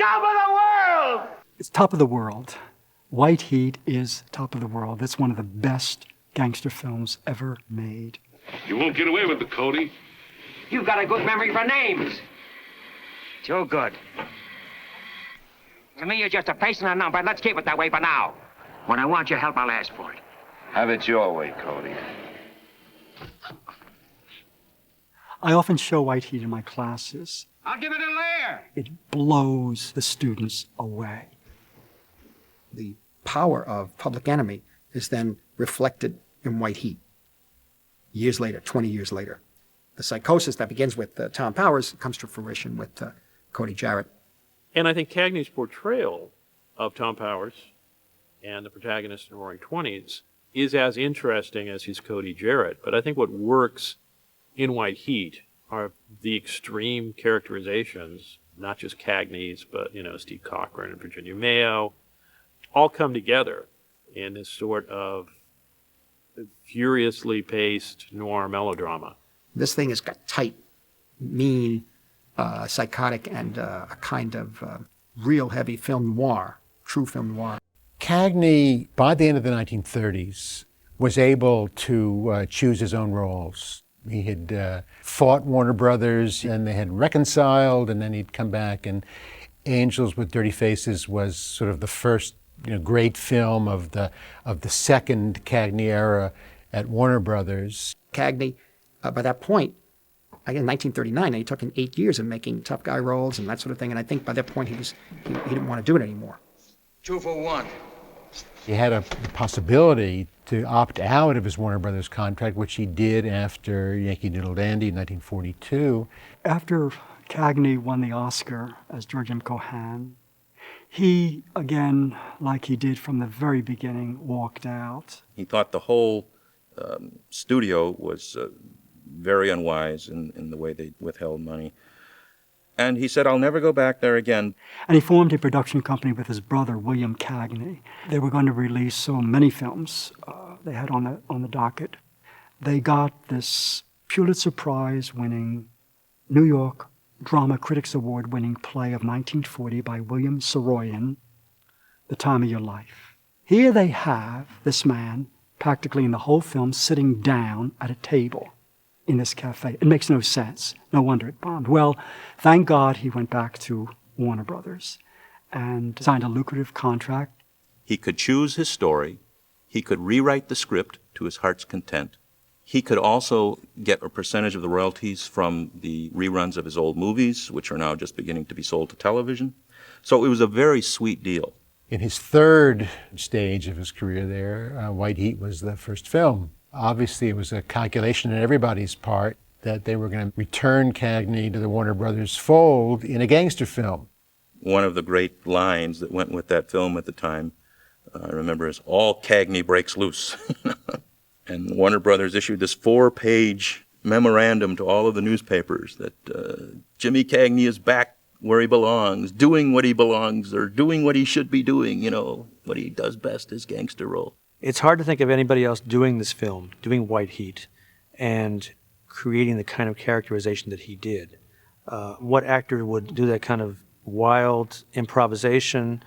top of the world! It's top of the world. White Heat is top of the world. It's one of the best gangster films ever made. You won't get away with it, Cody. You've got a good memory for names. Too good. To me, you're just a face and a number. Let's keep it that way for now. When I want your help, I'll ask for it. Have it your way, Cody. I often show White Heat in my classes. I'll give it a layer. It blows the students away. The power of Public Enemy is then reflected in White Heat. Years later, 20 years later. The psychosis that begins with Tom Powers comes to fruition with Cody Jarrett. And I think Cagney's portrayal of Tom Powers and the protagonist in Roaring Twenties is as interesting as his Cody Jarrett. But I think what works in White Heat are the extreme characterizations, not just Cagney's, but, Steve Cochran and Virginia Mayo, all come together in this sort of furiously paced noir melodrama. This thing has got tight, mean, psychotic, and a kind of real heavy film noir, true film noir. Cagney, by the end of the 1930s, was able to choose his own roles. He had fought Warner Brothers, and they had reconciled, and then he'd come back, and Angels with Dirty Faces was sort of the first great film of the second Cagney era at Warner Brothers. Cagney, by that point, again, 1939, he took in 8 years of making tough guy roles and that sort of thing, and I think by that point he didn't want to do it anymore. 2 for 1. He had a possibility to opt out of his Warner Brothers contract, which he did after Yankee Doodle Dandy in 1942. After Cagney won the Oscar as George M. Cohan, he, again, like he did from the very beginning, walked out. He thought the whole studio was very unwise in the way they withheld money. And he said, I'll never go back there again. And he formed a production company with his brother, William Cagney. They were going to release so many films they had on the docket. They got this Pulitzer Prize-winning, New York Drama Critics Award-winning play of 1940 by William Saroyan, The Time of Your Life. Here they have this man, practically in the whole film, sitting down at a table in this cafe. It makes no sense. No wonder it bombed. Well, thank God he went back to Warner Brothers and signed a lucrative contract. He could choose his story. He could rewrite the script to his heart's content. He could also get a percentage of the royalties from the reruns of his old movies, which are now just beginning to be sold to television. So it was a very sweet deal. In his third stage of his career there, White Heat was the first film. Obviously, it was a calculation on everybody's part that they were going to return Cagney to the Warner Brothers fold in a gangster film. One of the great lines that went with that film at the time, I remember, is, all Cagney breaks loose. And Warner Brothers issued this 4-page memorandum to all of the newspapers that Jimmy Cagney is back where he belongs, doing what he belongs, or doing what he should be doing, what he does best, his gangster role. It's hard to think of anybody else doing this film, doing White Heat, and creating the kind of characterization that he did. What actor would do that kind of wild improvisation?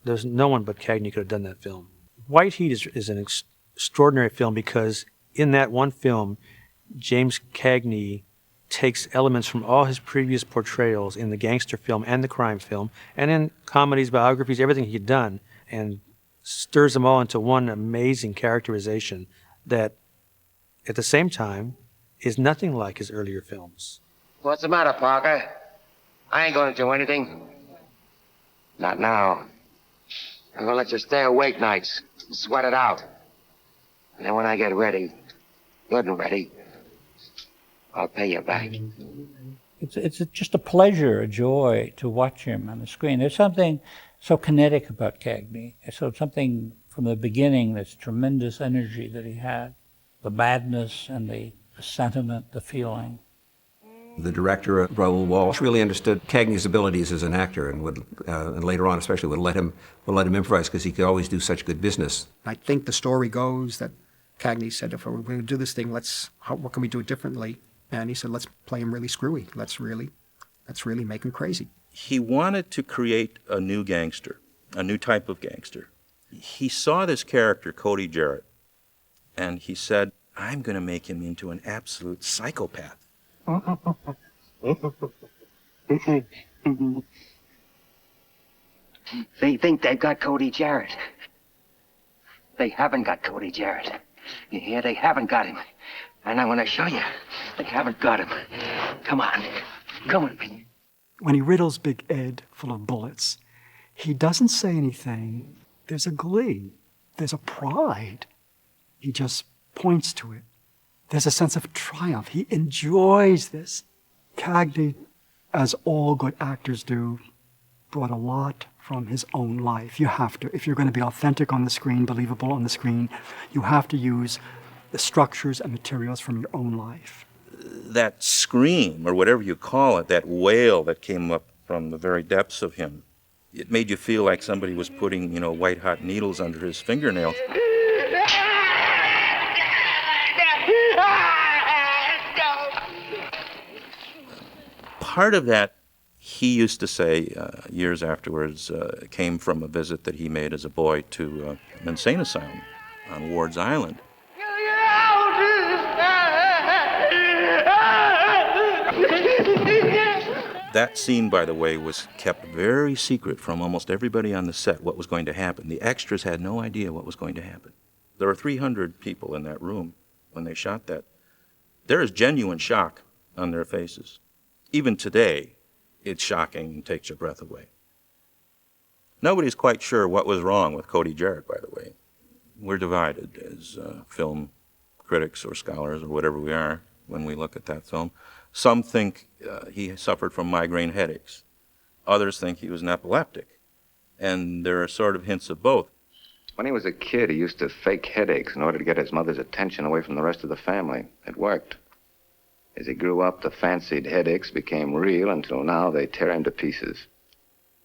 There's no one but Cagney could have done that film. White Heat is an extraordinary film because in that one film, James Cagney takes elements from all his previous portrayals in the gangster film and the crime film, and in comedies, biographies, everything he'd done, and stirs them all into one amazing characterization that, at the same time, is nothing like his earlier films. What's the matter, Parker? I ain't going to do anything. Not now. I'm going to let you stay awake nights, sweat it out. And then when I get ready, good and ready, I'll pay you back. It's just a pleasure, a joy to watch him on the screen. There's something so kinetic about Cagney. So something from the beginning, this tremendous energy that he had, the madness and the sentiment, the feeling. The director, Raoul Walsh, really understood Cagney's abilities as an actor, and would, and later on especially, would let him improvise because he could always do such good business. I think the story goes that Cagney said, if we're going to do this thing, what can we do it differently? And he said, let's play him really screwy. Let's really make him crazy. He wanted to create a new gangster, a new type of gangster. He saw this character, Cody Jarrett, and he said, I'm going to make him into an absolute psychopath. They think they've got Cody Jarrett. They haven't got Cody Jarrett. You hear? They haven't got him. And I want to show you. They haven't got him. Come on. Come with me. When he riddles Big Ed full of bullets, he doesn't say anything. There's a glee. There's a pride. He just points to it. There's a sense of triumph. He enjoys this. Cagney, as all good actors do, brought a lot from his own life. You have to. If you're going to be authentic on the screen, believable on the screen, you have to use the structures and materials from your own life. That scream, or whatever you call it, that wail that came up from the very depths of him, it made you feel like somebody was putting, white-hot needles under his fingernails. Part of that, he used to say years afterwards, came from a visit that he made as a boy to an insane asylum on Ward's Island. That scene, by the way, was kept very secret from almost everybody on the set, what was going to happen. The extras had no idea what was going to happen. There were 300 people in that room when they shot that. There is genuine shock on their faces. Even today, it's shocking and takes your breath away. Nobody's quite sure what was wrong with Cody Jarrett, by the way. We're divided as film critics or scholars or whatever we are when we look at that film. Some think he suffered from migraine headaches. Others think he was an epileptic. And there are sort of hints of both. When he was a kid, he used to fake headaches in order to get his mother's attention away from the rest of the family. It worked. As he grew up, the fancied headaches became real until now they tear him to pieces.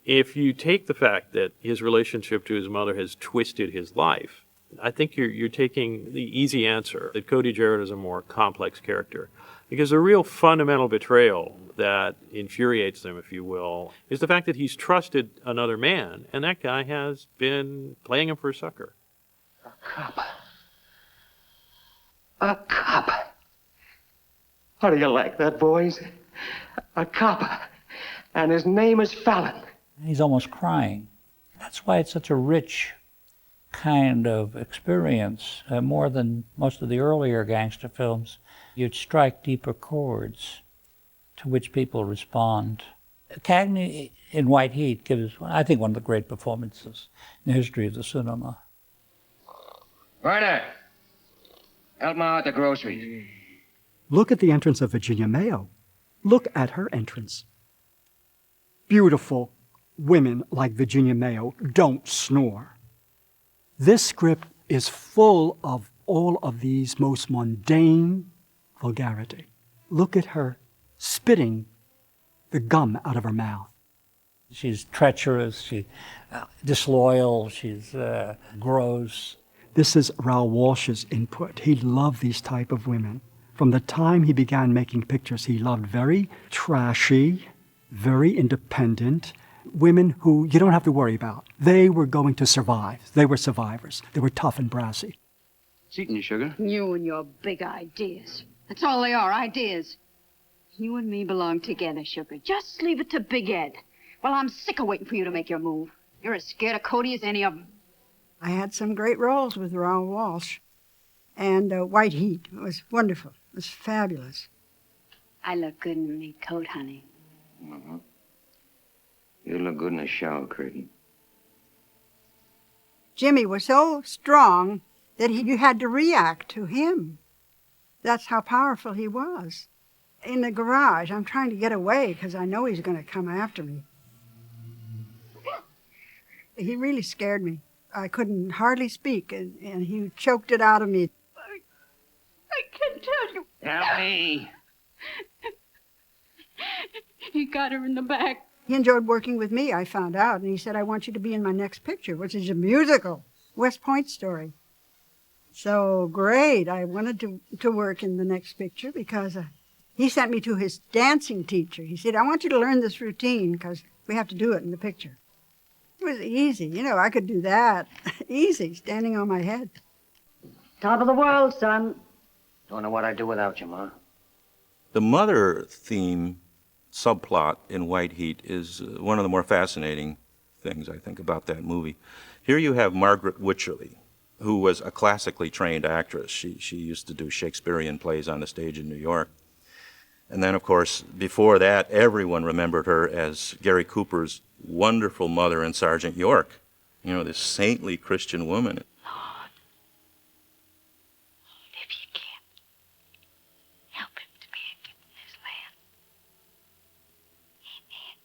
If you take the fact that his relationship to his mother has twisted his life, I think you're taking the easy answer, that Cody Jarrett is a more complex character. Because the real fundamental betrayal that infuriates them, if you will, is the fact that he's trusted another man, and that guy has been playing him for a sucker. A cop. A cop. How do you like that, boys? A cop. And his name is Fallon. He's almost crying. That's why it's such a rich kind of experience, more than most of the earlier gangster films. You'd strike deeper chords to which people respond. Cagney in White Heat gives, I think, one of the great performances in the history of the cinema. Werner, help me out at the groceries. Look at the entrance of Virginia Mayo. Look at her entrance. Beautiful women like Virginia Mayo don't snore. This script is full of all of these most mundane vulgarity. Look at her spitting the gum out of her mouth. She's treacherous, she's disloyal, she's gross. This is Raoul Walsh's input. He loved these type of women. From the time he began making pictures, he loved very trashy, very independent women who you don't have to worry about. They were going to survive. They were survivors. They were tough and brassy. It's eating you, sugar. You and your big ideas. That's all they are, ideas. You and me belong together, sugar. Just leave it to Big Ed. Well, I'm sick of waiting for you to make your move. You're as scared of Cody as any of them. I had some great roles with Raoul Walsh. And White Heat was wonderful. It was fabulous. I look good in a neat coat, honey. Mm-hmm. You look good in a shower curtain. Jimmy was so strong that you had to react to him. That's how powerful he was. In the garage, I'm trying to get away because I know he's going to come after me. He really scared me. I couldn't hardly speak, and he choked it out of me. I can tell you. Help me. He got her in the back. He enjoyed working with me, I found out, and he said, I want you to be in my next picture, which is a musical, West Point story. So great. I wanted to work in the next picture because he sent me to his dancing teacher. He said, I want you to learn this routine because We have to do it in the picture. It was easy. You know, I could do that. Easy, standing on my head. Top of the world, son. Don't know what I'd do without you, Ma. The mother theme subplot in White Heat is one of the more fascinating things, I think, about that movie. Here you have Margaret Wycherley, who was a classically trained actress. She used to do Shakespearean plays on the stage in New York. And then, of course, before that, everyone remembered her as Gary Cooper's wonderful mother in Sergeant York. You know, this saintly Christian woman. Lord, if you can, help him to make it in this land. Amen.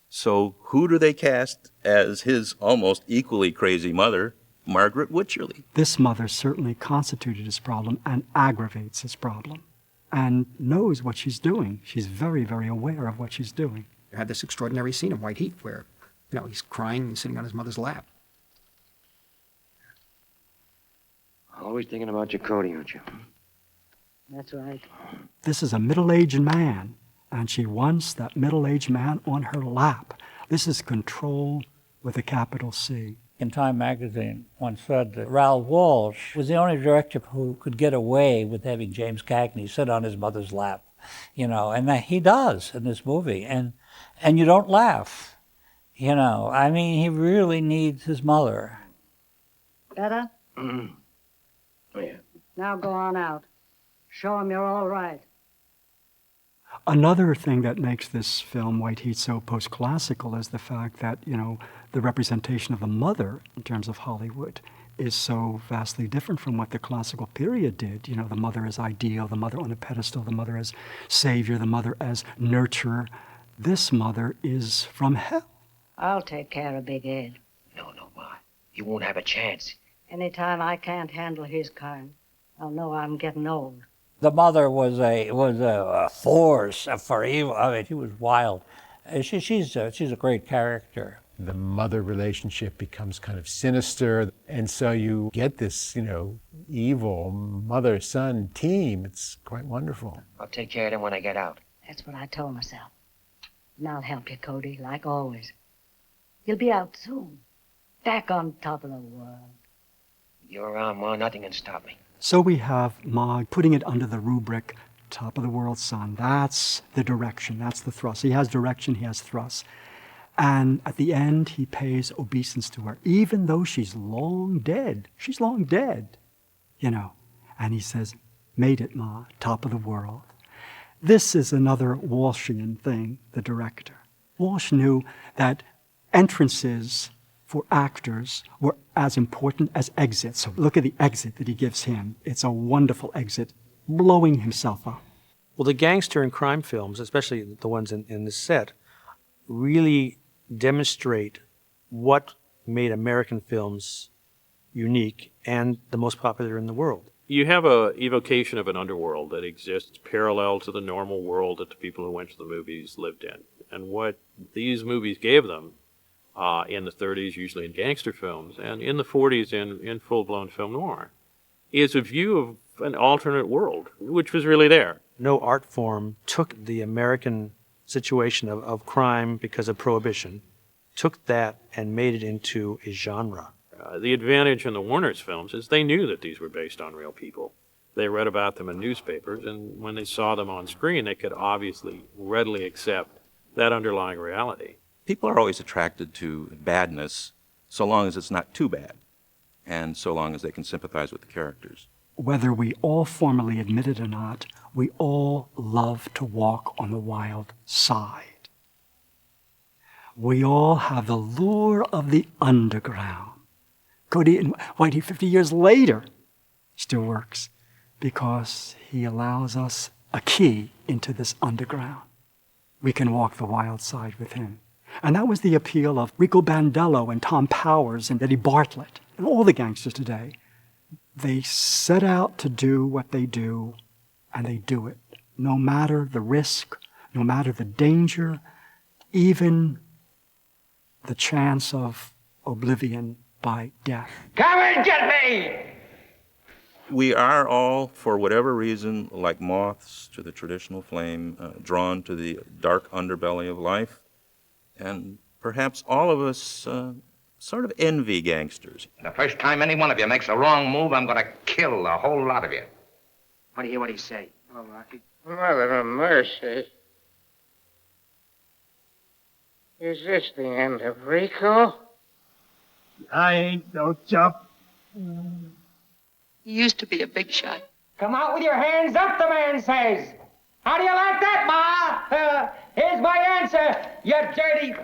So who do they cast as his almost equally crazy mother, Margaret Wycherley? This mother certainly constituted his problem and aggravates his problem and knows what she's doing. She's very, very aware of what she's doing. You had this extraordinary scene in White Heat where, you know, he's crying and sitting on his mother's lap. Always thinking about your Cody, aren't you? That's right. This is a middle-aged man, and she wants that middle-aged man on her lap. This is control with a capital C. In Time magazine once said that Raoul Walsh was the only director who could get away with having James Cagney sit on his mother's lap, you know, and he does in this movie. And you don't laugh, you know. I mean, he really needs his mother. Better? Mm-hmm. Oh, yeah. Now go on out. Show him you're all right. Another thing that makes this film, White Heat, so post-classical is the fact that, you know, the representation of the mother in terms of Hollywood is so vastly different from what the classical period did. You know, the mother as ideal, the mother on a pedestal, the mother as savior, the mother as nurturer. This mother is from hell. I'll take care of Big Ed. No, Ma. You won't have a chance. Anytime I can't handle his kind, I'll know I'm getting old. The mother was a force for evil. I mean, she was wild. She's a great character. The mother relationship becomes kind of sinister, and so you get this, you know, evil mother-son team. It's quite wonderful. I'll take care of them when I get out. That's what I told myself. And I'll help you, Cody, like always. You'll be out soon. Back on top of the world. You're around, Ma. Nothing can stop me. So we have Ma putting it under the rubric, top of the world, son. That's the direction. That's the thrust. He has direction. He has thrust. And at the end, he pays obeisance to her, even though she's long dead. She's long dead, you know. And he says, made it, Ma, top of the world. This is another Walshian thing, the director. Walsh knew that entrances for actors were as important as exits. So look at the exit that he gives him. It's a wonderful exit, blowing himself up. Well, the gangster and crime films, especially the ones in this set, really demonstrate what made American films unique and the most popular in the world. You have a evocation of an underworld that exists parallel to the normal world that the people who went to the movies lived in. And what these movies gave them in the 30s, usually in gangster films, and in the 40s in full-blown film noir, is a view of an alternate world, which was really there. No art form took the American situation of crime because of Prohibition, took that and made it into a genre. The advantage in the Warner's films is they knew that these were based on real people. They read about them in newspapers, and when they saw them on screen, they could obviously readily accept that underlying reality. People are always attracted to badness so long as it's not too bad, and so long as they can sympathize with the characters. Whether we all formally admit it or not, we all love to walk on the wild side. We all have the lure of the underground. Cody and Whitey, 50 years later, still works because he allows us a key into this underground. We can walk the wild side with him. And that was the appeal of Rico Bandello and Tom Powers and Eddie Bartlett and all the gangsters today. They set out to do what they do, and they do it. No matter the risk, no matter the danger, even the chance of oblivion by death. Come and get me! We are all, for whatever reason, like moths to the traditional flame, drawn to the dark underbelly of life. And perhaps all of us sort of envy gangsters. The first time any one of you makes a wrong move, I'm going to kill the whole lot of you. Want to hear what he say? Oh, Mother of mercy. Is this the end of Rico? I ain't no chump. He used to be a big shot. Come out with your hands up, the man says. How do you like that, Ma? Here's my answer, you dirty